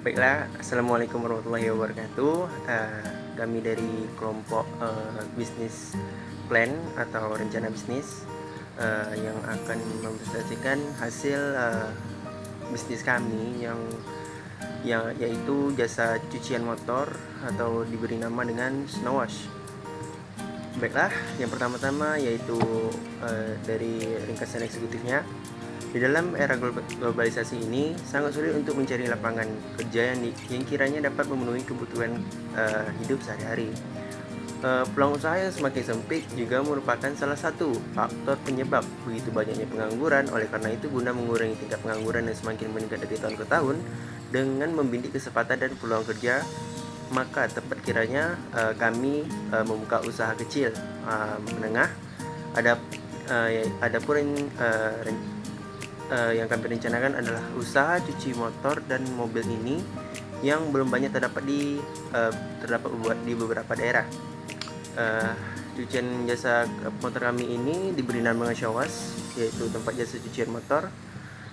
Baiklah, Assalamualaikum warahmatullahi wabarakatuh. Kami dari kelompok bisnis plan atau rencana bisnis yang akan mempresentasikan hasil bisnis kami yang yaitu jasa cucian motor atau diberi nama dengan Snow Wash. Baiklah, yang pertama-tama yaitu dari ringkasan eksekutifnya. Di dalam era globalisasi ini, sangat sulit untuk mencari lapangan kerja yang kiranya dapat memenuhi kebutuhan hidup sehari-hari. Peluang usaha yang semakin sempit juga merupakan salah satu faktor penyebab begitu banyaknya pengangguran. Oleh karena itu, guna mengurangi tingkat pengangguran yang semakin meningkat dari tahun ke tahun, dengan membidik kesempatan dan peluang kerja, maka tepat kiranya kami membuka usaha kecil menengah. Adapun yang kami rencanakan adalah usaha cuci motor dan mobil ini yang belum banyak terdapat di beberapa daerah. Cucian jasa motor kami ini diberi nama Syawas, yaitu tempat jasa cucian motor.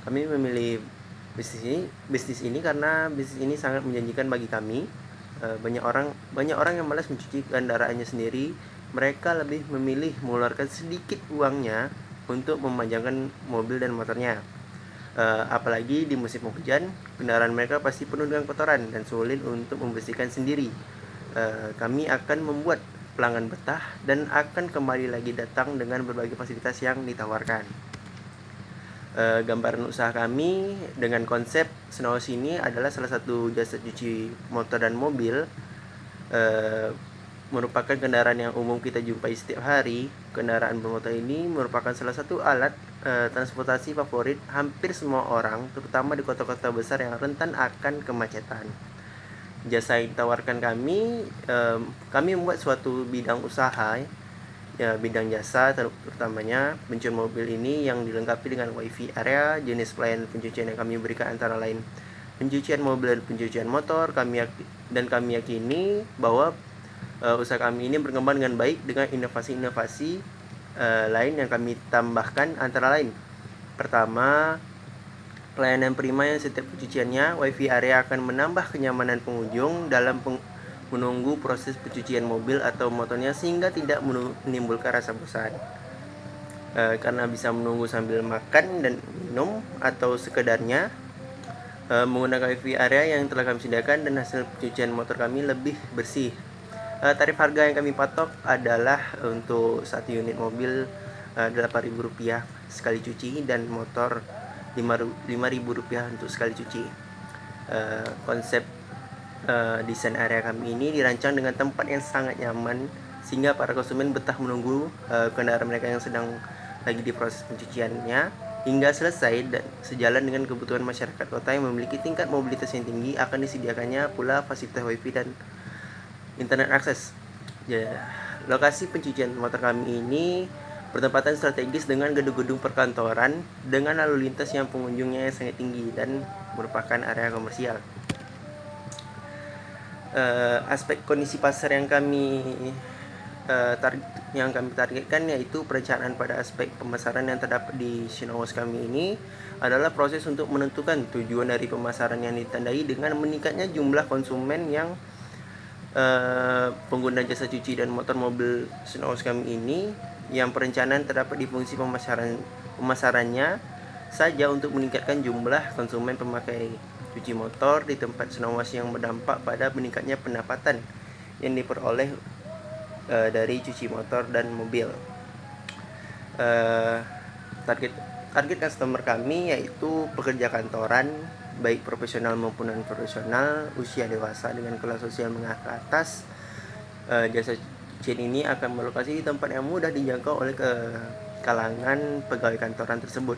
Kami memilih bisnis ini karena bisnis ini sangat menjanjikan bagi kami. Banyak orang yang malas mencuci kendaraannya sendiri. Mereka lebih memilih mengeluarkan sedikit uangnya untuk memanjangkan mobil dan motornya. Apalagi di musim hujan, kendaraan mereka pasti penuh dengan kotoran dan sulit untuk membersihkan sendiri. Kami akan membuat pelanggan betah dan akan kembali lagi datang dengan berbagai fasilitas yang ditawarkan. Gambaran usaha kami dengan konsep Snow Wash ini adalah salah satu jasa cuci motor dan mobil. Merupakan kendaraan yang umum kita jumpai setiap hari. Kendaraan bermotor ini merupakan salah satu alat transportasi favorit hampir semua orang, terutama di kota-kota besar yang rentan akan kemacetan. Jasa yang ditawarkan kami membuat suatu bidang usaha, bidang jasa, terutamanya pencucian mobil ini yang dilengkapi dengan wifi area. Jenis pelayanan pencucian yang kami berikan antara lain pencucian mobil dan pencucian motor. Kami yakini bahwa usaha kami ini berkembang dengan baik dengan inovasi-inovasi lain yang kami tambahkan, antara lain: pertama, pelayanan prima yang setiap pencuciannya wifi area akan menambah kenyamanan pengunjung dalam menunggu proses pencucian mobil atau motornya sehingga tidak menimbulkan rasa bosan. Karena bisa menunggu sambil makan dan minum atau sekedarnya menggunakan wifi area yang telah kami sediakan, dan hasil pencucian motor kami lebih bersih. Tarif harga yang kami patok adalah untuk satu unit mobil Rp8.000 sekali cuci, dan motor Rp5.000 untuk sekali cuci. Konsep desain area kami ini dirancang dengan tempat yang sangat nyaman sehingga para konsumen betah menunggu kendaraan mereka yang sedang lagi di proses pencuciannya hingga selesai, dan sejalan dengan kebutuhan masyarakat kota yang memiliki tingkat mobilitas yang tinggi akan disediakannya pula fasilitas wifi dan internet akses. Lokasi pencucian motor kami ini bertempatan strategis dengan gedung-gedung perkantoran dengan lalu lintas yang pengunjungnya sangat tinggi dan merupakan area komersial. Aspek kondisi pasar yang kami targetkan yaitu perencanaan pada aspek pemasaran yang terdapat di Snow Wash kami ini adalah proses untuk menentukan tujuan dari pemasaran yang ditandai dengan meningkatnya jumlah konsumen yang pengguna jasa cuci dan motor mobil Snow Wash kami ini, yang perencanaan terdapat di fungsi pemasarannya saja untuk meningkatkan jumlah konsumen pemakai cuci motor di tempat Snow Wash yang berdampak pada meningkatnya pendapatan yang diperoleh dari cuci motor dan mobil. Target customer kami yaitu pekerja kantoran, baik profesional maupun non-profesional, usia dewasa dengan kelas sosial menengah ke atas. Jasa cucian ini akan berlokasi di tempat yang mudah dijangkau oleh kalangan pegawai kantoran tersebut.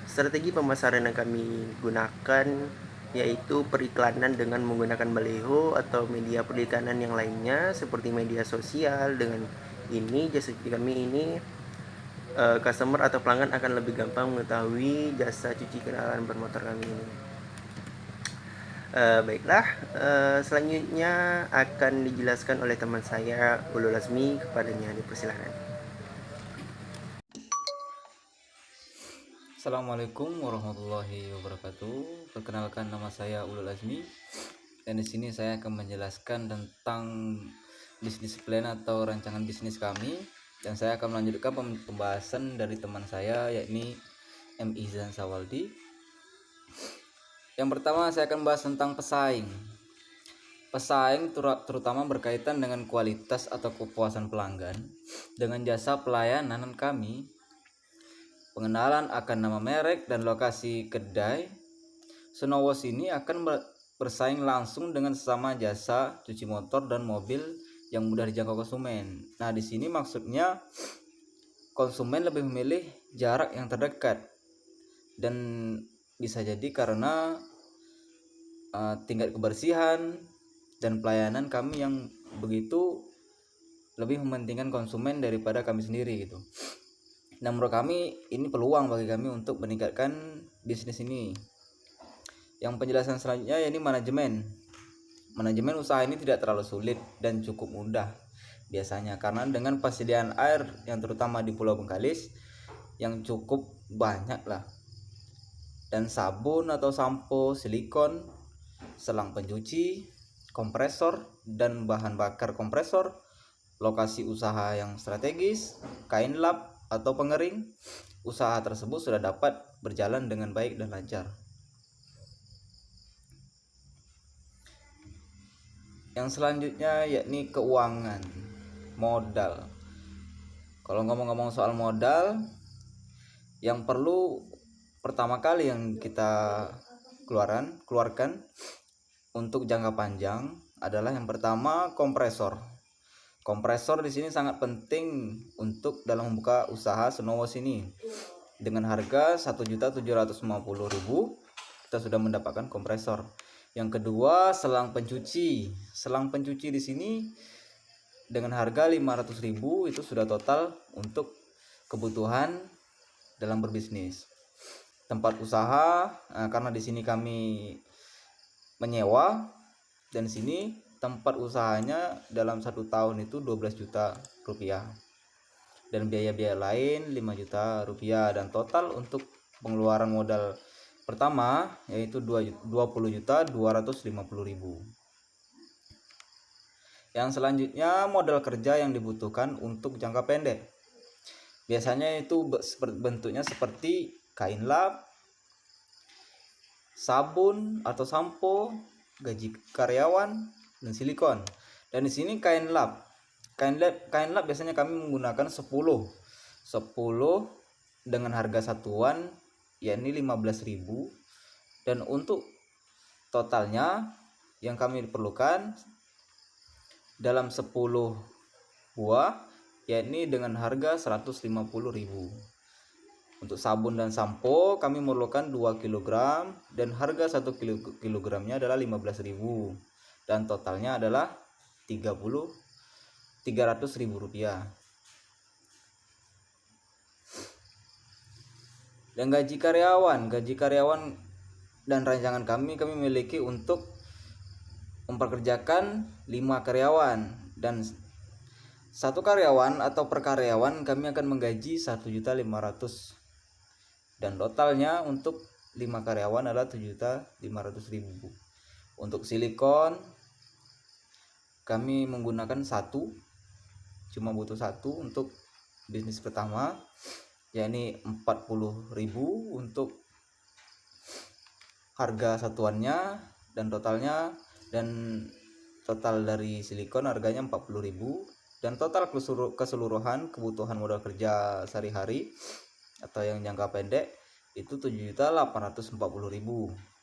Strategi pemasaran yang kami gunakan yaitu periklanan dengan menggunakan baliho atau media periklanan yang lainnya seperti media sosial. Dengan ini, jasa cuci kami ini, customer atau pelanggan akan lebih gampang mengetahui jasa cuci kendaraan bermotor kami ini. Baiklah, selanjutnya akan dijelaskan oleh teman saya, Ulul Azmi. Kepadanya dipersilakan. Assalamualaikum warahmatullahi wabarakatuh. Perkenalkan, nama saya Ulul Azmi, dan di sini saya akan menjelaskan tentang bisnis plan atau rancangan bisnis kami, dan saya akan melanjutkan pembahasan dari teman saya, yakni M. Izan Sawaldi. Yang pertama, saya akan bahas tentang pesaing. Pesaing terutama berkaitan dengan kualitas atau kepuasan pelanggan dengan jasa pelayanan kami. Pengenalan akan nama merek dan lokasi kedai. Sunowos ini akan bersaing langsung dengan sesama jasa cuci motor dan mobil yang mudah dijangkau konsumen. Nah, di sini maksudnya konsumen lebih memilih jarak yang terdekat, dan bisa jadi karena tingkat kebersihan dan pelayanan kami yang begitu lebih mementingkan konsumen daripada kami sendiri gitu. Nah, menurut kami ini peluang bagi kami untuk meningkatkan bisnis ini. Yang penjelasan selanjutnya yakni manajemen. Manajemen usaha ini tidak terlalu sulit dan cukup mudah biasanya, karena dengan persediaan air yang terutama di Pulau Bengkalis yang cukup banyak lah, dan sabun atau sampo, silikon, selang pencuci, kompresor dan bahan bakar kompresor, lokasi usaha yang strategis, kain lap atau pengering, usaha tersebut sudah dapat berjalan dengan baik dan lancar. Yang selanjutnya yakni keuangan, modal. Kalau ngomong-ngomong soal modal, yang perlu pertama kali yang kita keluarkan untuk jangka panjang adalah yang pertama kompresor. Kompresor di sini sangat penting untuk dalam membuka usaha Sunowos ini. Dengan harga 1.750.000 kita sudah mendapatkan kompresor. Yang kedua, selang pencuci. Selang pencuci di sini dengan harga 500.000 itu sudah total untuk kebutuhan dalam berbisnis. Tempat usaha, karena di sini kami menyewa, dan di sini tempat usahanya dalam 1 tahun itu 12 juta rupiah, dan biaya-biaya lain 5 juta rupiah, dan total untuk pengeluaran modal pertama yaitu 20.250.000. Yang selanjutnya, modal kerja yang dibutuhkan untuk jangka pendek. Biasanya itu bentuknya seperti kain lap, sabun atau sampo, gaji karyawan, dan silikon. Dan di sini kain lap. Kain lap biasanya kami menggunakan 10 dengan harga satuan yakni 15.000, dan untuk totalnya yang kami perlukan dalam 10 buah yakni dengan harga 150.000. Untuk sabun dan sampo kami memerlukan 2 kg dan harga 1 kilogramnya adalah 15.000, dan totalnya adalah 300.000 rupiah. Dan gaji karyawan dan rancangan kami memiliki untuk memperkerjakan 5 karyawan, dan 1 karyawan atau per karyawan kami akan menggaji 1.500.000, dan totalnya untuk 5 karyawan adalah 7.500.000. Untuk silikon kami menggunakan 1, cuma butuh 1 untuk bisnis pertama, yakni 40.000 untuk harga satuannya, dan total dari silikon harganya 40.000, dan total keseluruhan kebutuhan modal kerja sehari-hari atau yang jangka pendek itu 7.840.000.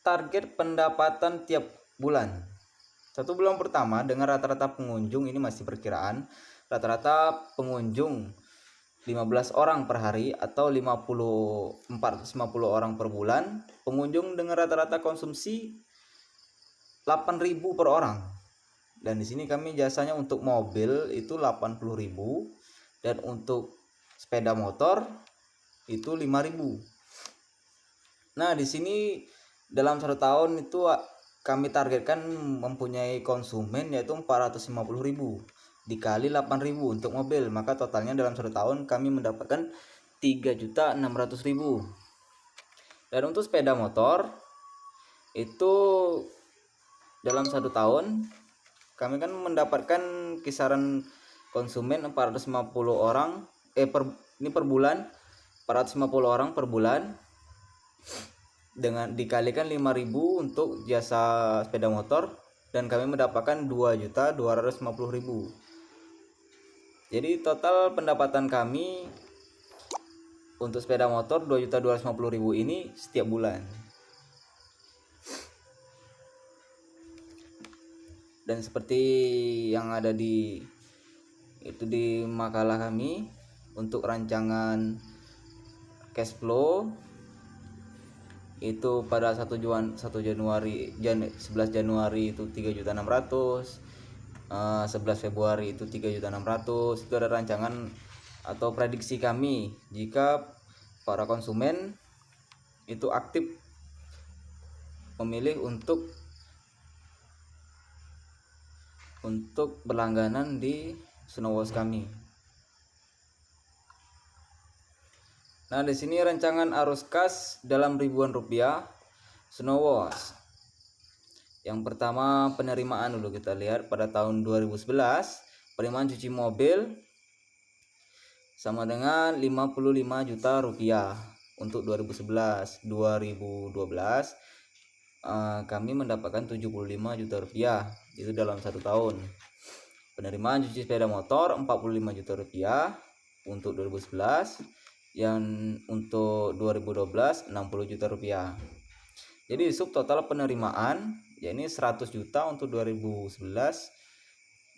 Target pendapatan tiap bulan. 1 bulan pertama dengan rata-rata pengunjung, ini masih perkiraan, rata-rata pengunjung 15 orang per hari atau 450 orang per bulan. Pengunjung dengan rata-rata konsumsi 8.000 per orang. Dan di sini kami jasanya untuk mobil itu 80.000, dan untuk sepeda motor itu 5.000. Nah, di sini dalam 1 tahun itu kami targetkan mempunyai konsumen yaitu 450.000. dikali 8.000 untuk mobil, maka totalnya dalam 1 tahun kami mendapatkan 3.600.000. Dan untuk sepeda motor itu dalam 1 tahun kami kan mendapatkan kisaran konsumen 450 orang per bulan, 450 orang per bulan, dengan dikalikan 5.000 untuk jasa sepeda motor, dan kami mendapatkan 2.250.000. Jadi total pendapatan kami untuk sepeda motor 2.250.000 ini setiap bulan. Dan seperti yang ada di makalah kami, untuk rancangan cash flow itu pada 11 Januari itu 3.600.000, 11 Februari itu 3.600.000. Itu ada rancangan atau prediksi kami jika para konsumen itu aktif memilih untuk berlangganan di Snowwash kami. Nah, di sini rancangan arus kas dalam ribuan rupiah Snowwash. Yang pertama penerimaan dulu kita lihat pada tahun 2011, penerimaan cuci mobil sama dengan 55 juta rupiah untuk 2011. 2012 kami mendapatkan 75 juta rupiah itu dalam 1 tahun. Penerimaan cuci sepeda motor 45 juta rupiah untuk 2011, yang untuk 2012 60 juta rupiah. Jadi subtotal penerimaan yakni 100 juta untuk 2011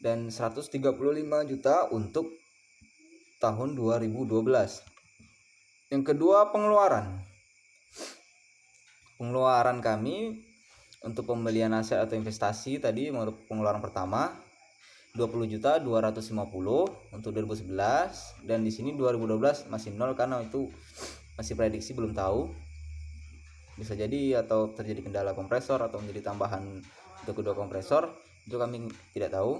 dan 135 juta untuk tahun 2012. Yang kedua, pengeluaran kami untuk pembelian aset atau investasi tadi, pengeluaran pertama 20.250.000 untuk 2011, dan di sini 2012 masih nol karena itu masih prediksi, belum tahu, bisa jadi atau terjadi kendala kompresor atau menjadi tambahan untuk kedua kompresor, itu kami tidak tahu,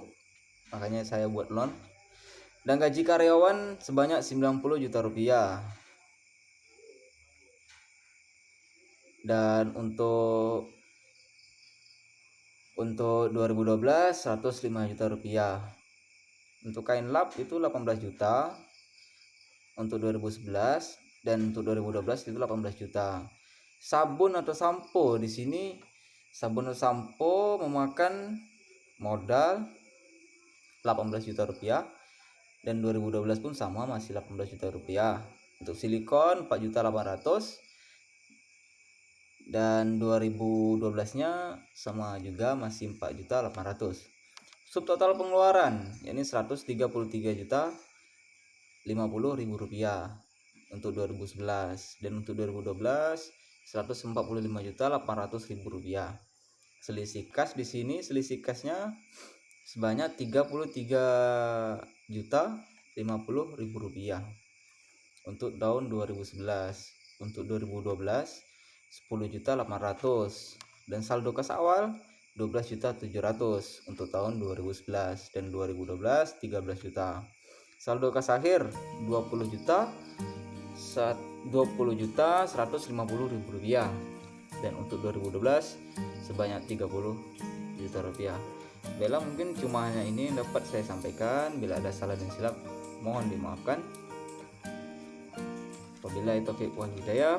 makanya saya buat loan. Dan gaji karyawan sebanyak 90 juta rupiah. Dan untuk 2012 105 juta rupiah. Untuk kain lap itu 18 juta untuk 2011, dan untuk 2012 itu 18 juta. Sabun atau sampo, di sini sabun atau sampo memakan modal 18 juta rupiah, dan 2012 pun sama, masih 18 juta rupiah. Untuk silikon 4.800.000, dan 2012-nya sama juga, masih 4.800.000. Subtotal pengeluaran yakni 133.050.000 rupiah untuk 2011, dan untuk 2012 145.800.000 rupiah. Selisih kas di sini, selisih kasnya sebanyak 33.050.000 rupiah untuk tahun 2011. Untuk 2012 10.800.000, dan saldo kas awal 12.700.000 untuk tahun 2011, dan 2012 13 juta. Saldo kas akhir 20.150.000 rupiah, dan untuk 2012 sebanyak 30 juta rupiah. Bella, mungkin cuma hanya ini yang dapat saya sampaikan. Bila ada salah dan silap mohon dimaafkan. Wabillahi taufiq wal hidayah.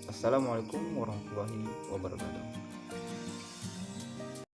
Assalamualaikum warahmatullahi wabarakatuh.